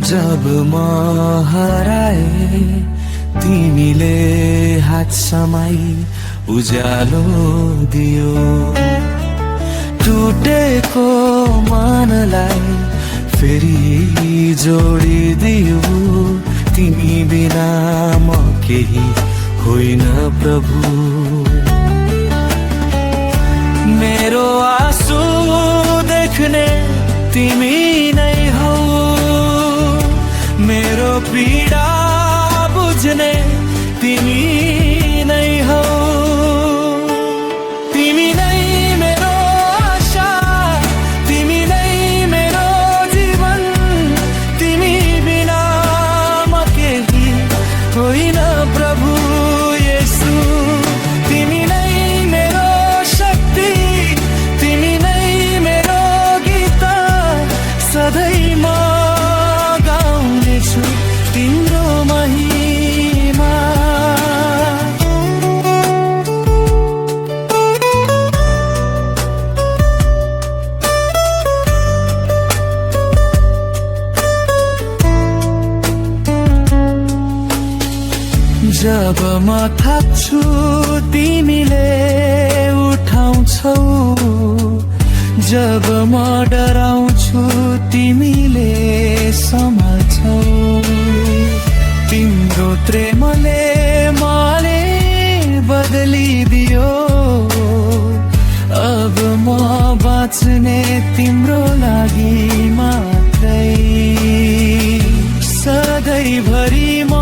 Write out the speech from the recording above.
जब म हराए तिमीले हात समाई उज्यालो दियो। टुटेको मनलाई फेरि जोडिदियो। तिमी बिना म केही होइन प्रभु। मेरो आँसु देख्ने तिमी नै हौ, मेरो पीडा बुझ्ने तिमी नै हौ। तिमी नै मेरो आशा, तिमी नै मेरो जीवन। तिमी बिना म केही होइन प्रभु येशू। तिमी नै मेरो शक्ति, तिमी नै मेरो गीत। सधैँ म गाउनेछु तिम्रो महिमा। जब म थाक्छु तिमीले उठाउँछौ, जब म डराउँछु तिमीले सम्हाल्छौ। तिम्रो प्रेमले मलाई बदलिदियो। अब म बाँच्ने तिम्रो लागि मात्रै। सधैँभरि म